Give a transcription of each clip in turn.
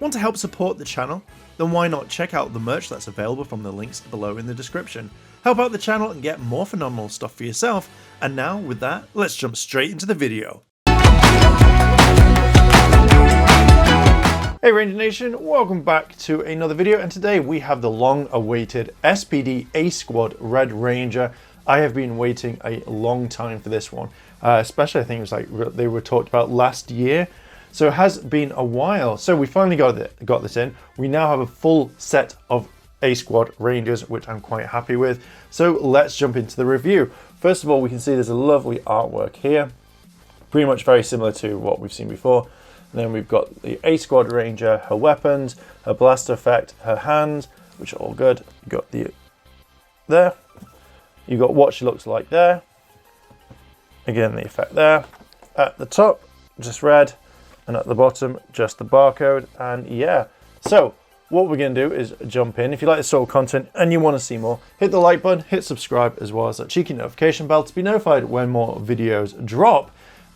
Want to help support the channel? Then why not check out the merch that's available from the links below in the description. Help out the channel and get more phenomenal stuff for yourself. And now, with that, let's jump straight into the video. Hey Ranger Nation, welcome back to another video, and today we have the long-awaited SPD A Squad Red Ranger. I have been waiting a long time for this one, especially I think it was like they were talked about last year, so it has been a while. So we finally got this in. We now have a full set of A Squad Rangers, which I'm quite happy with. So let's jump into the review. First of all, we can see there's a lovely artwork here, pretty much very similar to what we've seen before. And then we've got the A Squad Ranger, her weapons, her blaster effect, her hands, which are all good. You've got there. You've got what she looks like there. Again, the effect there. At the top, just red. And at the bottom, just the barcode. And yeah, so what we're going to do is jump in. If you like this sort of content and you want to see more, hit the like button, hit subscribe, as well as that cheeky notification bell to be notified when more videos drop.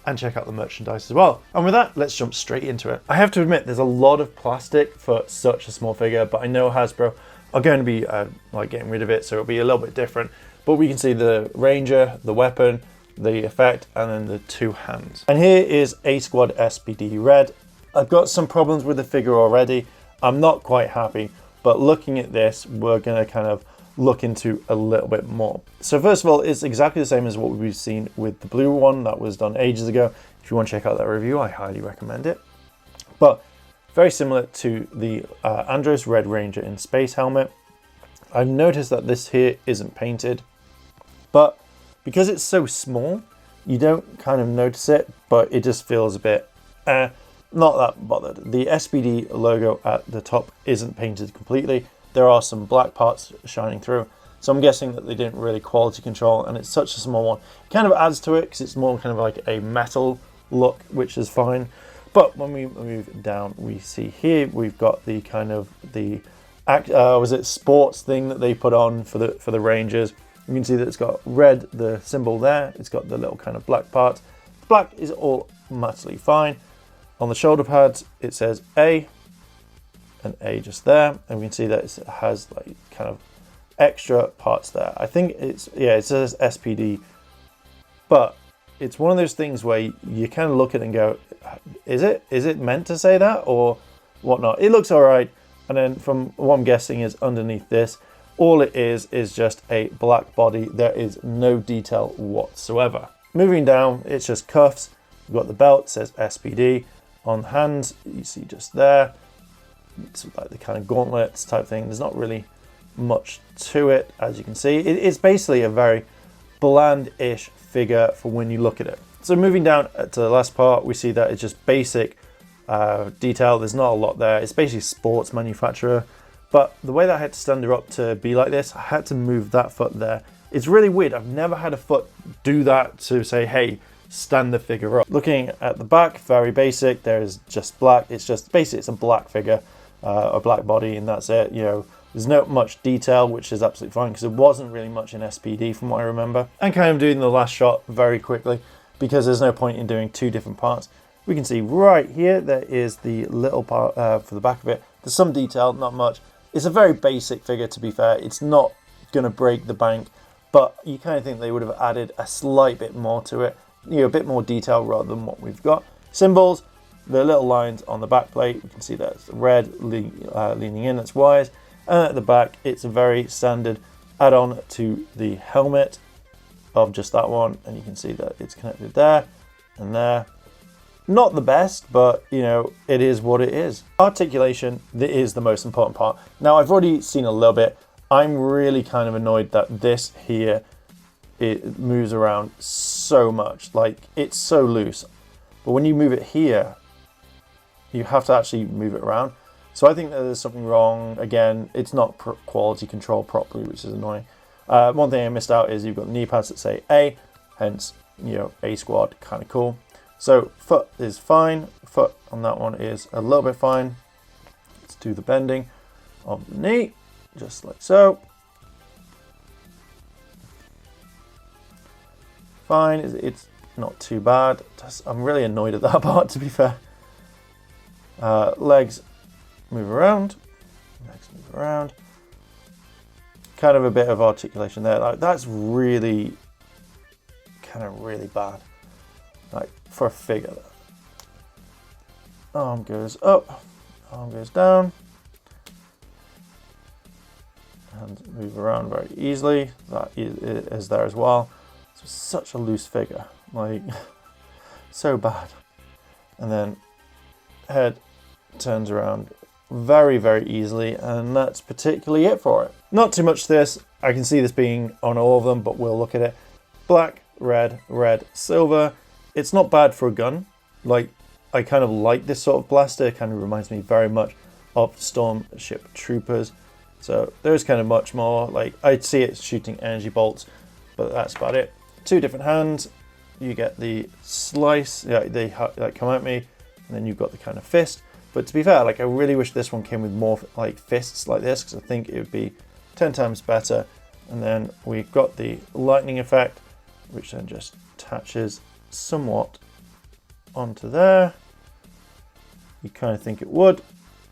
And check out the merchandise as well. And with that, let's jump straight into it. I have to admit, there's a lot of plastic for such a small figure, but I know Hasbro are going to be like getting rid of it, so it'll be a little bit different. But we can see the Ranger, the weapon, the effect, and then the two hands. And here is A Squad SPD Red. I've got some problems with the figure already. I'm not quite happy, but looking at this, we're going to kind of look into a little bit more. So first of all, it's exactly the same as what we've seen with the blue one that was done ages ago. If you want to check out that review, I highly recommend it. But very similar to the Andros Red Ranger in space helmet. I've noticed that this here isn't painted, but because it's so small, you don't kind of notice it, but it just feels a bit not that bothered. The SPD logo at the top isn't painted completely. There are some black parts shining through, so I'm guessing that they didn't really quality control, and it's such a small one. It kind of adds to it because it's more kind of like a metal look, which is fine. But when we move down, we see here we've got the kind of the was it sports thing that they put on for the Rangers. You can see that it's got red, the symbol there. It's got the little kind of black part. Black is all massively fine. On the shoulder pads, it says A. An A just there, and we can see that it has like kind of extra parts there. I think it says SPD, but it's one of those things where you kind of look at it and go, is it meant to say that or whatnot? It looks all right, and then from what I'm guessing is underneath this, all it is just a black body. There is no detail whatsoever. Moving down, it's just cuffs. We've got the belt, it says SPD. On hands, you see just there. It's like the kind of gauntlets type thing. There's not really much to it, as you can see. It's basically a very bland-ish figure for when you look at it. So moving down to the last part, we see that it's just basic detail. There's not a lot there. It's basically sports manufacturer. But the way that I had to stand her up to be like this, I had to move that foot there. It's really weird. I've never had a foot do that to say, hey, stand the figure up. Looking at the back, very basic. There is just black. It's just basically, it's a black figure. A black body, and that's it. You know, there's not much detail, which is absolutely fine because there wasn't really much in SPD from what I remember. And kind of doing the last shot very quickly because there's no point in doing two different parts. We can see right here there is the little part for the back of it. There's some detail, not much. It's a very basic figure, to be fair. It's not going to break the bank, but you kind of think they would have added a slight bit more to it, you know, a bit more detail rather than what we've got. Symbols. The little lines on the back plate, we can see that it's red leaning in, that's wires. And at the back, it's a very standard add-on to the helmet of just that one. And you can see that it's connected there and there. Not the best, but you know, it is what it is. Articulation is the most important part. Now, I've already seen a little bit. I'm really kind of annoyed that this here, it moves around so much. Like, it's so loose. But when you move it here, you have to actually move it around. So I think that there's something wrong. Again, it's not quality control properly, which is annoying. One thing I missed out is you've got knee pads that say A, hence, you know, A Squad, kind of cool. So foot is fine. Foot on that one is a little bit fine. Let's do the bending of the knee, just like so. Fine, it's not too bad. I'm really annoyed at that part, to be fair. Legs move around. Next, move around. Kind of a bit of articulation there. Like, that's really, kind of really bad. Like, for a figure. Arm goes up, arm goes down. And move around very easily. That is there as well. It's such a loose figure. Like, so bad. And then head turns around very, very easily, and that's particularly it for it. Not too much to this. I can see this being on all of them, but we'll look at it. Black, red, red, silver. It's not bad for a gun. Like, I kind of like this sort of blaster. It kind of reminds me very much of Starship Troopers. So there's kind of much more. Like, I'd see it shooting energy bolts, but that's about it. Two different hands. You get the slice. Yeah, they like come at me, and then you've got the kind of fist. But to be fair, like, I really wish this one came with more like fists like this, because I think it would be 10 times better. And then we've got the lightning effect, which then just attaches somewhat onto there. You kind of think it would,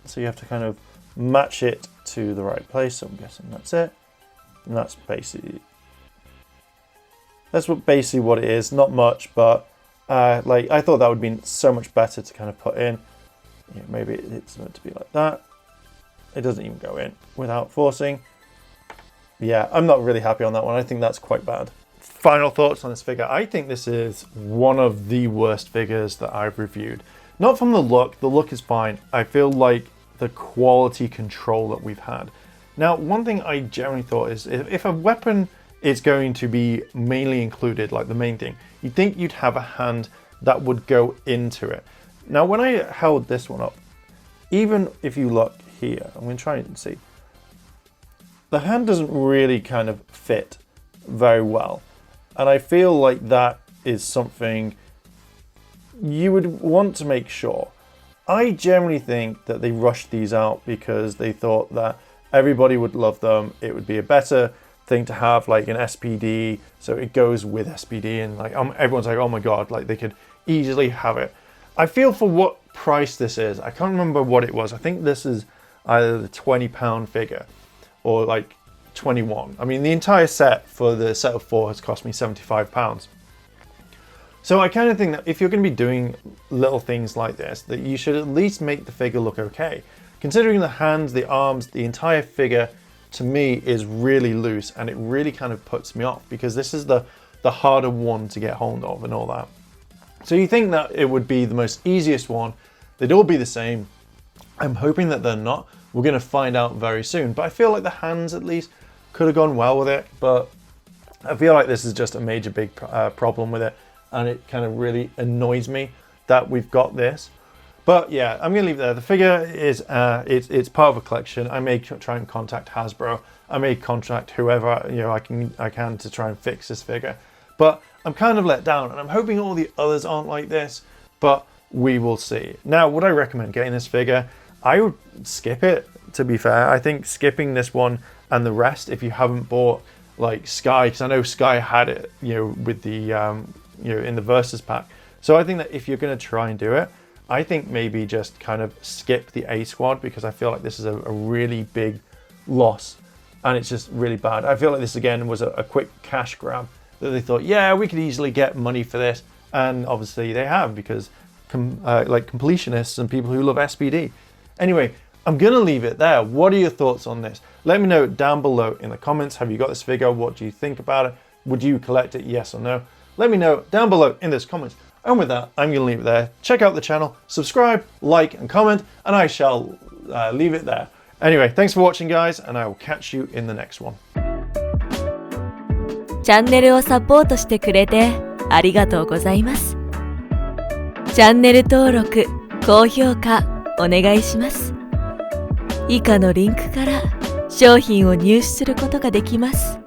so you have to kind of match it to the right place. So I'm guessing that's it, and that's basically what it is. Not much, but like, I thought that would be so much better to kind of put in. Yeah, maybe it's meant to be like that. It doesn't even go in without forcing. Yeah, I'm not really happy on that one. I think that's quite bad. Final thoughts on this figure. I think this is one of the worst figures that I've reviewed. Not from the look. The look is fine. I feel like the quality control that we've had. Now, one thing I generally thought is if a weapon is going to be mainly included, like the main thing, you'd think you'd have a hand that would go into it. Now, when I held this one up, even if you look here, I'm going to try and see, the hand doesn't really kind of fit very well. And I feel like that is something you would want to make sure. I generally think that they rushed these out because they thought that everybody would love them. It would be a better thing to have like an SPD, so it goes with SPD, and like everyone's like, oh my god, like they could easily have it. I feel for what price this is, I can't remember what it was. I think this is either the £20 figure or like 21. I mean, the entire set for the set of 4 has cost me £75. So I kind of think that if you're going to be doing little things like this, that you should at least make the figure look okay. Considering the hands, the arms, the entire figure, to me, is really loose, and it really kind of puts me off, because this is the harder one to get hold of and all that. So you think that it would be the most easiest one. They'd all be the same. I'm hoping that they're not. We're going to find out very soon. But I feel like the hands at least could have gone well with it. But I feel like this is just a major big problem with it. And it kind of really annoys me that we've got this. But yeah, I'm going to leave it there. The figure is it's part of a collection. I may try and contact Hasbro. I may contact whoever I can to try and fix this figure. But I'm kind of let down, and I'm hoping all the others aren't like this, but we will see. Now, would I recommend getting this figure? I would skip it, to be fair. I think skipping this one and the rest, if you haven't bought like Sky, because I know Sky had it, with the, in the Versus pack. So I think that if you're going to try and do it, I think maybe just kind of skip the A squad, because I feel like this is a really big loss, and it's just really bad. I feel like this again was a quick cash grab, that they thought, yeah, we could easily get money for this, and obviously they have, because like completionists and people who love SPD. Anyway, I'm gonna leave it there. What are your thoughts on this? Let me know down below in the comments. Have you got this figure? What do you think about it? Would you collect it? Yes or no? Let me know down below in those comments. And with that, I'm gonna leave it there. Check out the channel, subscribe, like, and comment, and I shall leave it there. Anyway, thanks for watching, guys, and I will catch you in the next one. チャンネルをサポートしてくれてありがとうございます。チャンネル登録、高評価お願いします。以下のリンクから商品を入手することができます。